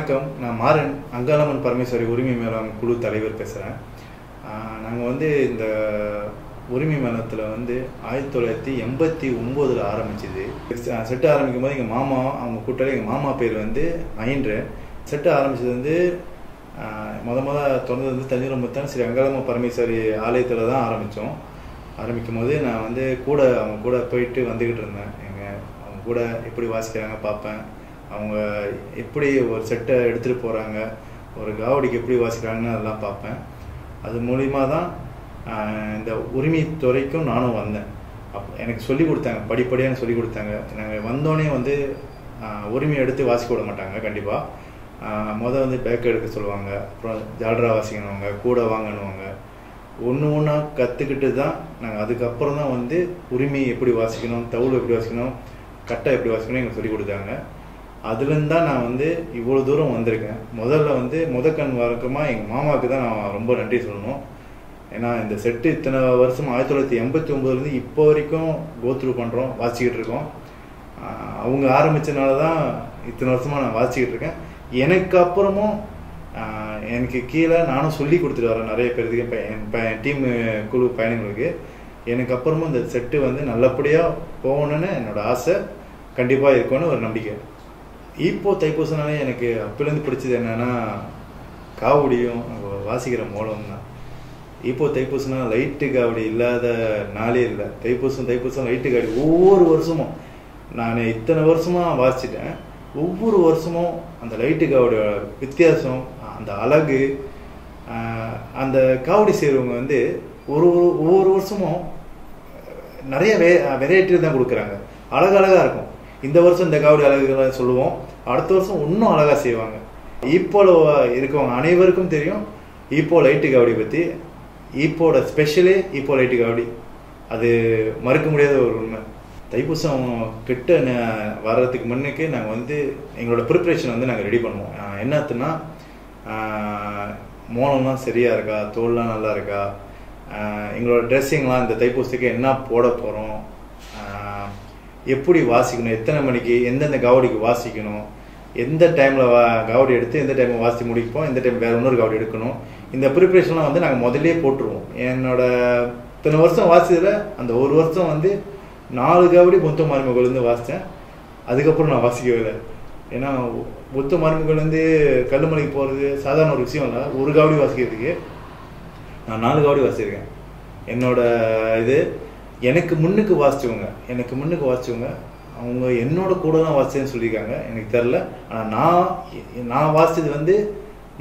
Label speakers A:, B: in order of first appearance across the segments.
A: வணக்கம். நான் மாறன், அங்காளம்மன் பரமேஸ்வரி உரிமை மேளம் குழு தலைவர் பேசுகிறேன். நாங்கள் வந்து இந்த உரிமை மேளத்தில் வந்து 1989 ஆரம்பிச்சிது. செட்டு ஆரம்பிக்கும் போது எங்கள் மாமா, அவங்க கூட்டாளி எங்கள் மாமா பேர் வந்து மஹின்ற. செட்டு ஆரம்பித்தது வந்து திறந்தது வந்து தஞ்சாவூர் ஸ்ரீ அங்காளம்மன் பரமேஸ்வரி ஆலயத்தில் தான் ஆரம்பித்தோம். ஆரம்பிக்கும் போது நான் வந்து அவங்க கூட போயிட்டு வந்துக்கிட்டு இருந்தேன். அவங்க கூட எப்படி வாசிக்கிறாங்க பார்ப்பேன், அவங்க எப்படி ஒரு செட்டை எடுத்துகிட்டு போகிறாங்க, ஒரு காவடிக்கு எப்படி வாசிக்கிறாங்கன்னு அதெல்லாம் பார்ப்பேன். அது மூலிமா தான் இந்த உரிமை துறைக்கும் நானும் வந்தேன். எனக்கு சொல்லிக் கொடுத்தாங்க, படிப்படியாக சொல்லி கொடுத்தாங்க. நாங்கள் வந்தோடனே வந்து உரிமை எடுத்து வாசிக்க விட மாட்டாங்க. கண்டிப்பாக வந்து பேக் எடுக்க சொல்லுவாங்க, அப்புறம் ஜால்ரா வாசிக்கணுவாங்க, கூட வாங்கணுவாங்க. ஒன்று ஒன்றா கற்றுக்கிட்டு தான் நாங்கள் அதுக்கப்புறம் தான் வந்து உரிமை எப்படி வாசிக்கணும், தவுள் எப்படி வாசிக்கணும், கட்டை எப்படி வாசிக்கணும் எங்களுக்கு சொல்லிக் கொடுத்தாங்க. அதுலேருந்து தான் நான் வந்து இவ்வளோ தூரம் வந்திருக்கேன். முதக்கண் வழக்கமாக எங்கள் மாமாவுக்கு தான் நான் ரொம்ப நன்றி சொல்லணும். ஏன்னா இந்த செட்டு இத்தனை வருஷம் 1989 இப்போ வரைக்கும் கோத்ரூ பண்ணுறோம், வாசிக்கிட்டு இருக்கோம். அவங்க ஆரம்பித்தனால தான் இத்தனை வருஷமாக நான் வாசிக்கிட்டு இருக்கேன். எனக்கு அப்புறமும் எனக்கு கீழே நானும் சொல்லி கொடுத்துட்டு வரேன் நிறைய பேருக்கு, என் டீம் குழு பயணிகளுக்கு. எனக்கு அப்புறமும் இந்த செட்டு வந்து நல்லபடியாக போகணுன்னு என்னோடய ஆசை கண்டிப்பாக இருக்கும்னு ஒரு நம்பிக்கை. இப்போ தைப்பூசனாலே எனக்கு அப்போலேருந்து பிடிச்சது என்னென்னா காவடியும் வாசிக்கிற மூலம் தான். இப்போ தைப்பூசனா லைட்டு காவடி இல்லாத நாளே இல்லை. தைப்பூசம் லைட்டு காவடி ஒவ்வொரு வருஷமும் நான் இத்தனை வருஷமாக வாசிச்சிட்டேன். ஒவ்வொரு வருஷமும் அந்த லைட்டு காவடியோட வித்தியாசம், அந்த அழகு, அந்த காவடி செய்கிறவங்க வந்து ஒவ்வொரு வருஷமும் நிறைய வெரைட்டி தான் கொடுக்குறாங்க. அழகழகாக இருக்கும். இந்த வருஷம் இந்த காவடி அழகுகளை சொல்லுவோம், அடுத்த வருஷம் இன்னும் அழகாக செய்வாங்க. இப்போல இருக்கவங்க அனைவருக்கும் தெரியும் இப்போ லைட்டு காவடி பற்றி. இப்போட ஸ்பெஷலே இப்போ லைட்டு காவடி, அது மறுக்க முடியாத ஒரு உண்மை. தைப்பூசம் கிட்ட வர்றதுக்கு முன்னுக்கு நாங்கள் வந்து எங்களோட ப்ரிப்ரேஷன் வந்து நாங்கள் ரெடி பண்ணுவோம். என்னத்துன்னா மோளம்லாம் சரியாக இருக்கா, தோல்லாம் நல்லா இருக்கா, எங்களோட ட்ரெஸ்ஸிங்லாம் இந்த தைப்பூசத்துக்கு என்ன போட போகிறோம், எப்படி வாசிக்கணும், எத்தனை மணிக்கு எந்தெந்த காவடிக்கு வாசிக்கணும், எந்த டைமில் காவடி எடுத்து எந்த டைமில் வாசி முடிப்போம், எந்த டைம் வேறு இன்னொரு காவடி எடுக்கணும். இந்த ப்ரிப்ரேஷன்லாம் வந்து நாங்கள் முதல்லே போட்டுருவோம். என்னோட இத்தனை வருஷம் வாசியதில் அந்த ஒரு வருஷம் வந்து 4 காவடி புத்த மாரிமங்கோலேருந்து வாசித்தேன். அதுக்கப்புறம் நான் வாசிக்கவே இல்லை. ஏன்னா புத்த மாரிமங்கோலேருந்து கல்லுமலைக்கு போகிறது சாதாரண ஒரு விஷயம் இல்லை. ஒரு காவடி வாசிக்கிறதுக்கு நான் 4 காவடி வாசிச்சிருக்கேன். என்னோட இது எனக்கு முன்னுக்கு வாசிச்சவங்க அவங்க என்னோட கூட தான் வாசிச்சேன்னு சொல்லியிருக்காங்க. எனக்கு தெரில. ஆனால் நான் வாசித்தது வந்து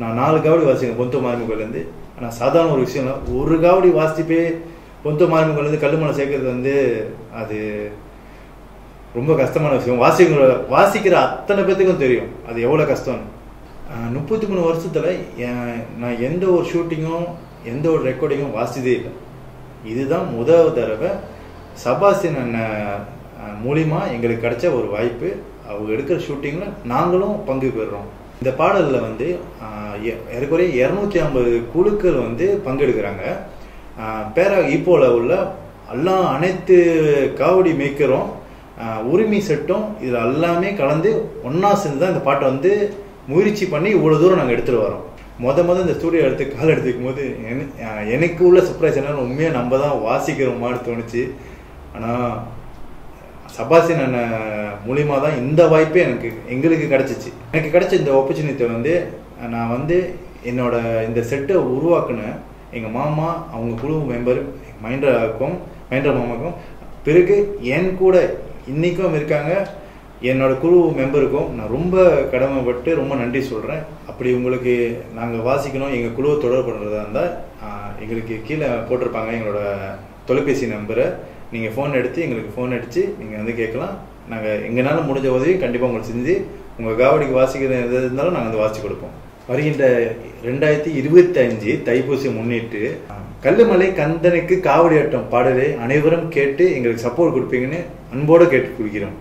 A: நான் 4 காவடி வாசிச்சேன் பொந்த மாரிமங்கோலேருந்து. ஆனால் சாதாரண ஒரு விஷயம் இல்லை. ஒரு காவடி வாசிப்பே பொந்த மாரிமங்கோலேருந்து கல்லுமலை சேர்க்கறது வந்து அது ரொம்ப கஷ்டமான விஷயம். வாசிக்கிற அத்தனை பேத்துக்கும் தெரியும் அது எவ்வளோ கஷ்டம்னு. 33 வருஷத்தில் நான் எந்த ஒரு ஷூட்டிங்கும் எந்த ஒரு ரெக்கார்டிங்கும் வாசித்ததே இல்லை. இதுதான் முதல் தடவை சபாஸ்டின் அண்ணன் மூலிமா எங்களுக்கு கிடைச்ச ஒரு வாய்ப்பு. அவங்க எடுக்கிற ஷூட்டிங்கில் நாங்களும் பங்கு பெறுறோம். இந்த பாடலில் வந்து ஏறக்குறைய 250 குழுக்கள் வந்து பங்கெடுக்கிறாங்க. இப்போல உள்ள அனைத்து காவடி மேய்க்கரும் உரிமை செட்டும் இதில் எல்லாமே கலந்து ஒன்றா சேர்ந்து தான் இந்த பாட்டை வந்து முயற்சி பண்ணி இவ்வளோ தூரம் நாங்கள் எடுத்துகிட்டு வரோம். இந்த ஸ்டூடியோ கால் எடுத்துக்கும் போது எனக்கு உள்ள சர்ப்ரைஸ் என்ன, உண்மையாக நம்ம தான் வாசிக்கிறோமான்னு தோணுச்சு. ஆனால் சபாஸ்டின் அண்ணன் மூலிமா தான் இந்த வாய்ப்பே எங்களுக்கு கிடச்சிச்சு. எனக்கு கிடைச்ச இந்த ஆப்பர்ச்சுனிட்டியை வந்து நான் வந்து என்னோட இந்த செட்டை உருவாக்குனேன். எங்கள் மாமா, அவங்க குழு மெம்பர் மஹின்ற மாமாக்கும், பிறகு என் கூட இன்றைக்கும் இருக்காங்க என்னோட குழு மெம்பருக்கும் நான் ரொம்ப கடமைப்பட்டு ரொம்ப நன்றி சொல்கிறேன். அப்படி உங்களுக்கு நாங்கள் வாசிக்கணும், எங்கள் குழுவை தொடர்பு பண்ணுறதா இருந்தால் எங்களுக்கு கீழே போட்டிருப்பாங்க எங்களோட தொலைபேசி நம்பரை. நீங்கள் எங்களுக்கு ஃபோன் அடித்து நீங்கள் வந்து கேட்கலாம். நாங்கள் எங்களால் முடிஞ்ச உதவி கண்டிப்பாக உங்களுக்கு செஞ்சு உங்கள் காவடிக்கு வாசிக்கிறது எது இருந்தாலும் நாங்கள் வந்து வாசித்து கொடுப்போம். வருகின்ற 2025 தைப்பூசை முன்னிட்டு கல்லுமலை கந்தனுக்கு காவடி ஆட்டம் பாடலை அனைவரும் கேட்டு எங்களுக்கு சப்போர்ட் கொடுப்பீங்கன்னு அன்போடு கேட்டு கொடுக்கிறோம்.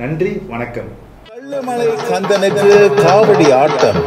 A: நன்றி, வணக்கம்.
B: கல்லுமலை கந்தனுக்கு காவடி ஆட்டம்.